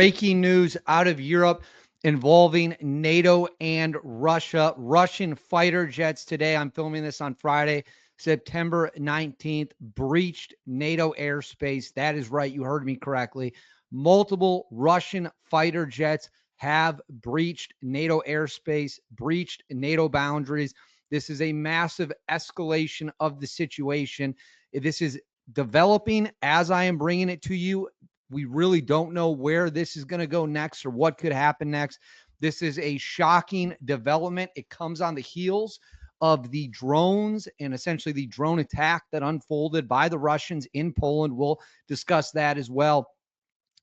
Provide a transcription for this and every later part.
Breaking news out of Europe involving NATO and Russia. Russian fighter jets today, I'm filming this on Friday, September 19th, breached NATO airspace. That is right. You heard me correctly. Multiple Russian fighter jets have breached NATO airspace, breached NATO boundaries. This is a massive escalation of the situation. This is developing as I am bringing it to you. We really don't know where this is going to go next or what could happen next. This is a shocking development. It comes on the heels of the drones and essentially the drone attack that unfolded by the Russians in Poland. We'll discuss that as well.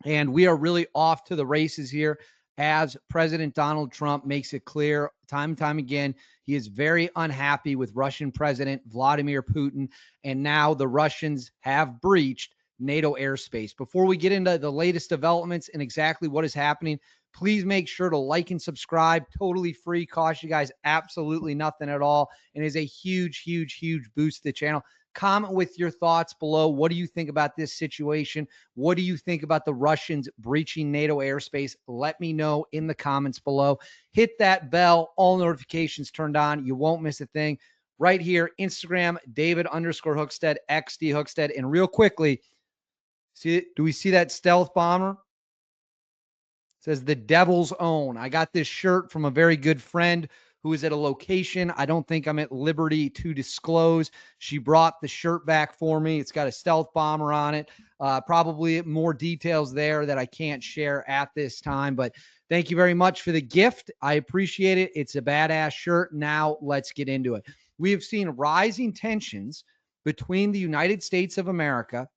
And we are really off to the races here as President Donald Trump makes it clear time and time again. He is very unhappy with Russian President Vladimir Putin. And now the Russians have breached NATO airspace. Before we get into the latest developments and exactly what is happening, please make sure to like and subscribe. Totally free. Cost you guys absolutely nothing at all. And is a huge, huge, huge boost to the channel. Comment with your thoughts below. What do you think about this situation? What do you think about the Russians breaching NATO airspace? Let me know in the comments below. Hit that bell. All notifications turned on. You won't miss a thing. Right here, Instagram, David_Hookstead, XD Hookstead. And real quickly, do we see that stealth bomber? It says the devil's own. I got this shirt from a very good friend who is at a location I don't think I'm at liberty to disclose. She brought the shirt back for me. It's got a stealth bomber on it. Probably more details there that I can't share at this time, but thank you very much for the gift. I appreciate it. It's a badass shirt. Now let's get into it. We have seen rising tensions between the United States of America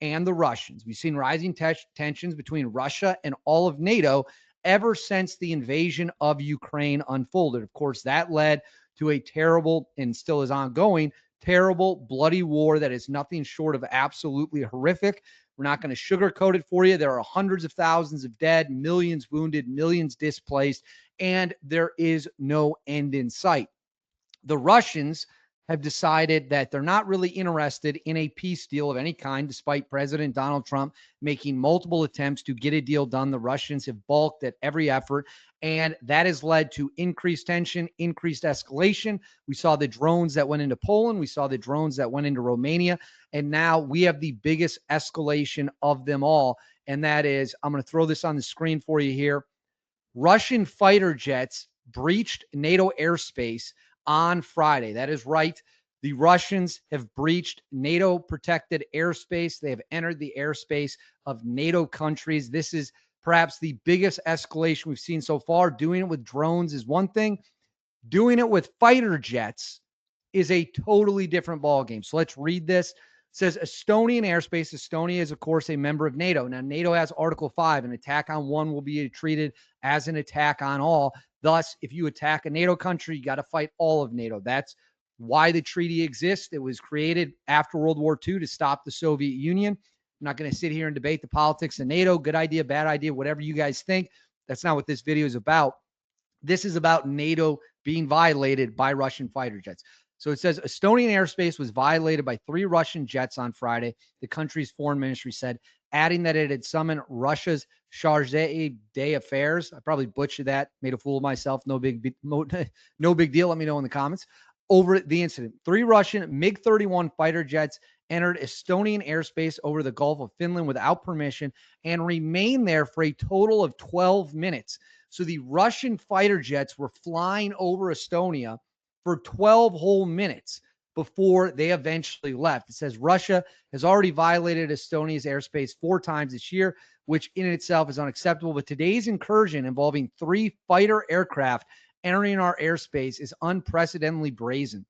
and the Russians. We've seen rising tensions between Russia and all of NATO ever since the invasion of Ukraine unfolded. Of course, that led to a terrible and still is ongoing, terrible, bloody war that is nothing short of absolutely horrific. We're not going to sugarcoat it for you. There are hundreds of thousands of dead, millions wounded, millions displaced, and there is no end in sight. The Russians have decided that they're not really interested in a peace deal of any kind, despite President Donald Trump making multiple attempts to get a deal done. The Russians have balked at every effort, and that has led to increased tension, increased escalation. We saw the drones that went into Poland. We saw the drones that went into Romania, and now we have the biggest escalation of them all, and that is, I'm going to throw this on the screen for you here. Russian fighter jets breached NATO airspace on Friday. That is right. The Russians have breached NATO protected airspace. They have entered the airspace of NATO countries. This is perhaps the biggest escalation we've seen so far. Doing it with drones is one thing. Doing it with fighter jets is a totally different ballgame. So let's read this. It says Estonian airspace. Estonia is, of course, a member of NATO. Now, NATO has Article 5. An attack on one will be treated as an attack on all. Thus, if you attack a NATO country, you got to fight all of NATO. That's why the treaty exists. It was created after World War II to stop the Soviet Union. I'm not going to sit here and debate the politics of NATO. Good idea, bad idea, whatever you guys think. That's not what this video is about. This is about NATO being violated by Russian fighter jets. So it says Estonian airspace was violated by 3 Russian jets on Friday, the country's foreign ministry said, adding that it had summoned Russia's Charge d'Affaires. I probably butchered that, made a fool of myself. No big deal. Let me know in the comments. Over the incident, 3 Russian MiG-31 fighter jets entered Estonian airspace over the Gulf of Finland without permission and remained there for a total of 12 minutes. So the Russian fighter jets were flying over Estonia for 12 whole minutes before they eventually left. It says Russia has already violated Estonia's airspace 4 times this year, which in itself is unacceptable. But today's incursion involving 3 fighter aircraft entering our airspace is unprecedentedly brazen.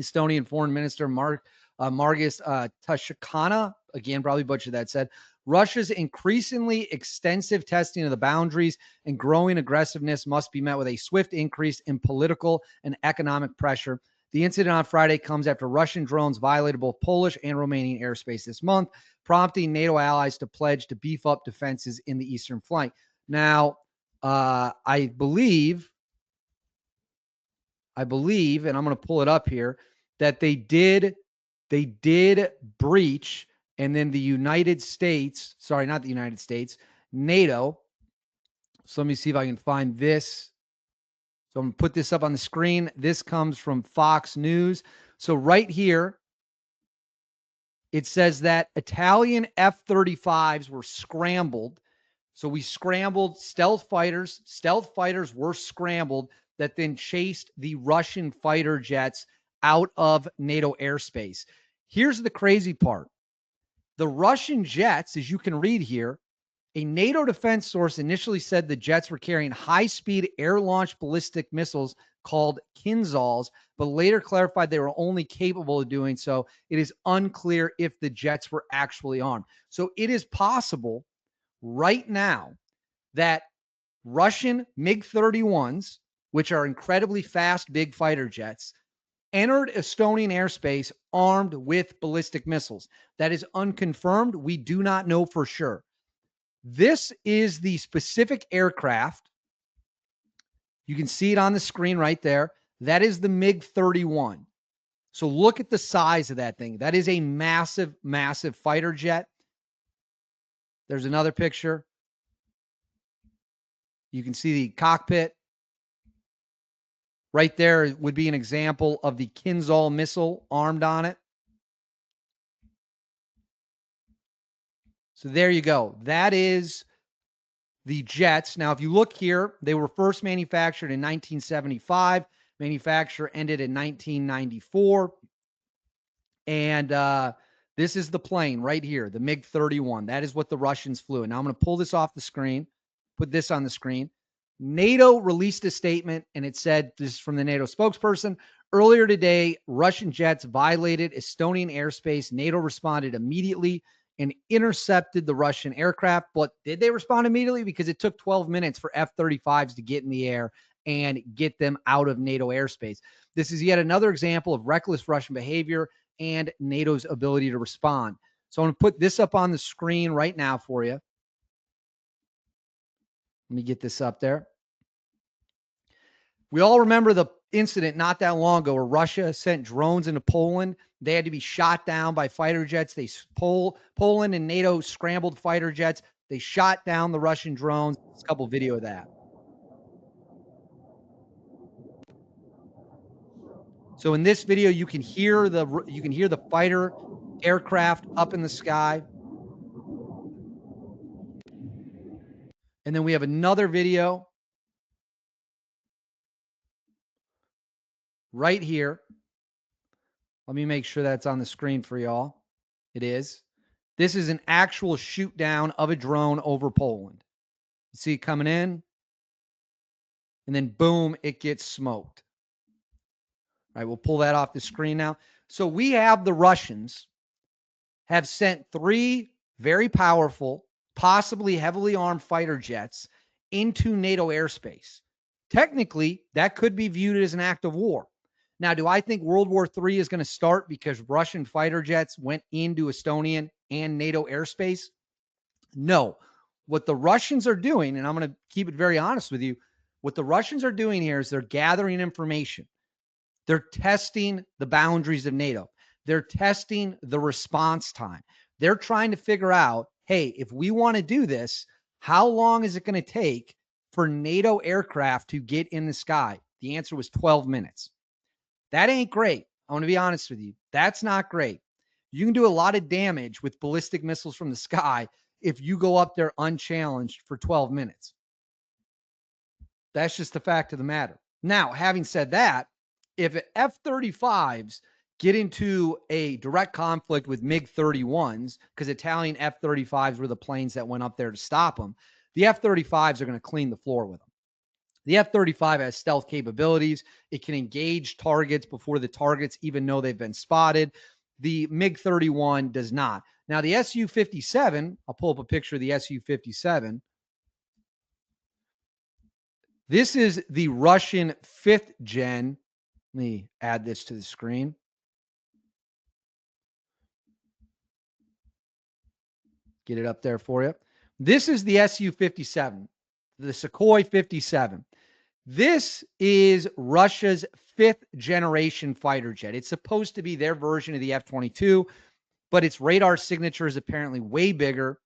Estonian Foreign Minister Margus Tashikana, again, probably butchered that, said, Russia's increasingly extensive testing of the boundaries and growing aggressiveness must be met with a swift increase in political and economic pressure. The incident on Friday comes after Russian drones violated both Polish and Romanian airspace this month, prompting NATO allies to pledge to beef up defenses in the eastern flank. Now, I believe, and I'm going to pull it up here, that they did breach, and then the United States, sorry, not the United States, NATO So let me see if I can find this. So I'm going to put this up on the screen. This comes from Fox News. So right here, it says that Italian F-35s were scrambled. So we scrambled stealth fighters. Stealth fighters were scrambled that then chased the Russian fighter jets out of NATO airspace. Here's the crazy part. The Russian jets, as you can read here, a NATO defense source initially said the jets were carrying high-speed air-launched ballistic missiles called Kinzhals, but later clarified they were only capable of doing so. It is unclear if the jets were actually armed. So it is possible right now that Russian MiG-31s, which are incredibly fast, big fighter jets, entered Estonian airspace armed with ballistic missiles. That is unconfirmed. We do not know for sure. This is the specific aircraft. You can see it on the screen right there. That is the MiG-31. So look at the size of that thing. That is a massive, massive fighter jet. There's another picture. You can see the cockpit. Right there would be an example of the Kinzhal missile armed on it. So there you go. That is the jets. Now, if you look here, they were first manufactured in 1975. Manufacture ended in 1994. And this is the plane right here, the MiG-31. That is what the Russians flew. And now I'm going to pull this off the screen, put this on the screen. NATO released a statement, and it said, this is from the NATO spokesperson, earlier today, Russian jets violated Estonian airspace. NATO responded immediately and intercepted the Russian aircraft. But did they respond immediately? Because it took 12 minutes for F-35s to get in the air and get them out of NATO airspace. This is yet another example of reckless Russian behavior and NATO's ability to respond. So I'm going to put this up on the screen right now for you. Let me get this up there. We all remember the incident not that long ago where Russia sent drones into Poland. They had to be shot down by fighter jets. Poland and NATO scrambled fighter jets. They shot down the Russian drones. There's a couple video of that. So in this video, you can hear the fighter aircraft up in the sky. And then we have another video right here. Let me make sure that's on the screen for y'all. It is. This is an actual shoot down of a drone over Poland. You see it coming in, and then boom, it gets smoked. All right, we'll pull that off the screen now. So we have the Russians have sent 3 very powerful, possibly heavily armed fighter jets into NATO airspace. Technically, that could be viewed as an act of war. Now, do I think World War III is going to start because Russian fighter jets went into Estonian and NATO airspace? No. What the Russians are doing, and I'm going to keep it very honest with you, what the Russians are doing here is they're gathering information. They're testing the boundaries of NATO. They're testing the response time. They're trying to figure out, hey, if we want to do this, how long is it going to take for NATO aircraft to get in the sky? The answer was 12 minutes. That ain't great. I want to be honest with you. That's not great. You can do a lot of damage with ballistic missiles from the sky if you go up there unchallenged for 12 minutes. That's just the fact of the matter. Now, having said that, if F-35s get into a direct conflict with MiG-31s, because Italian F-35s were the planes that went up there to stop them, the F-35s are going to clean the floor with them. The F-35 has stealth capabilities. It can engage targets before the targets even know they've been spotted. The MiG-31 does not. Now, the Su-57, I'll pull up a picture of the Su-57. This is the Russian 5th gen. Let me add this to the screen. Get it up there for you. This is the Su-57, the Sukhoi 57. This is Russia's 5th generation fighter jet. It's supposed to be their version of the F-22, but its radar signature is apparently way bigger.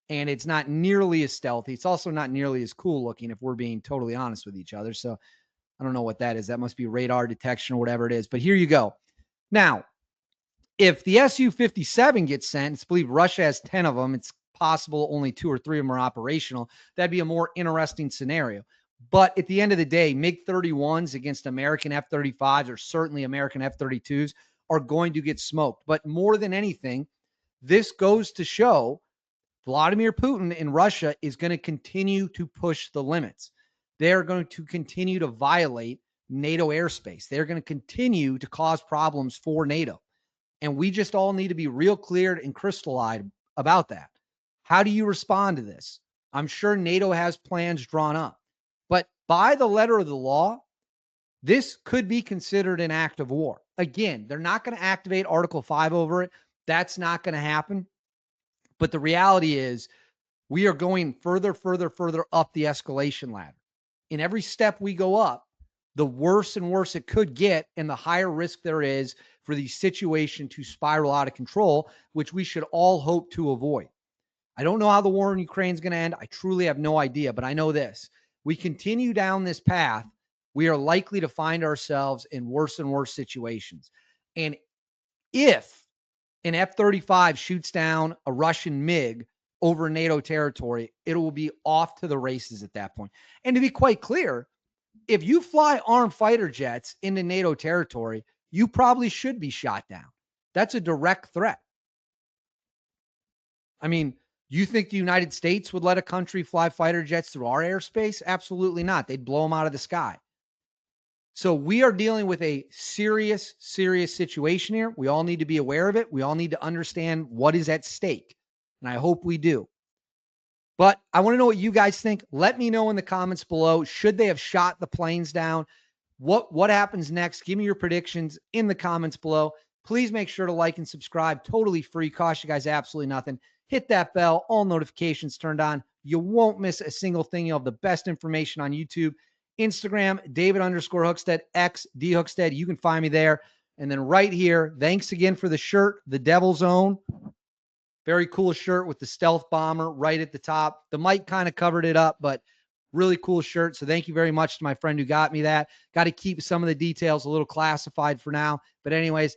and it's not nearly as stealthy. It's also not nearly as cool looking, if we're being totally honest with each other. So I don't know what that is. That must be radar detection or whatever it is. But here you go. Now, if the Su-57 gets sent, it's believed Russia has 10 of them. It's possible only 2 or 3 of them are operational. That'd be a more interesting scenario. But at the end of the day, MiG-31s against American F-35s, or certainly American F-32s, are going to get smoked. But more than anything, this goes to show Vladimir Putin in Russia is going to continue to push the limits. They're going to continue to violate NATO airspace. They're going to continue to cause problems for NATO. And we just all need to be real clear and crystallized about that. How do you respond to this? I'm sure NATO has plans drawn up. But by the letter of the law, this could be considered an act of war. Again, they're not going to activate Article 5 over it. That's not going to happen. But the reality is we are going further up the escalation ladder. In every step we go up, the worse and worse it could get, and the higher risk there is for the situation to spiral out of control, which we should all hope to avoid. I don't know how the war in Ukraine is going to end. I truly have no idea, but I know this. We continue down this path, we are likely to find ourselves in worse and worse situations. And if an F-35 shoots down a Russian MiG over NATO territory, it will be off to the races at that point. And to be quite clear, if you fly armed fighter jets into NATO territory, you probably should be shot down. That's a direct threat. I mean, you think the United States would let a country fly fighter jets through our airspace? Absolutely not. They'd blow them out of the sky. So we are dealing with a serious situation here. We all need to be aware of it. We all need to understand what is at stake. And I hope we do. But I want to know what you guys think. Let me know in the comments below. Should they have shot the planes down? What happens next? Give me your predictions in the comments below. Please make sure to like and subscribe. Totally free. Cost you guys absolutely nothing. Hit that bell. All notifications turned on. You won't miss a single thing. You'll have the best information on YouTube, Instagram, David_Hookstead, X D Hookstead. You can find me there. And then right here, thanks again for the shirt, the Devil's Own. Very cool shirt with the stealth bomber right at the top. The mic kind of covered it up, but really cool shirt. So thank you very much to my friend who got me that. Got to keep some of the details a little classified for now. But anyways,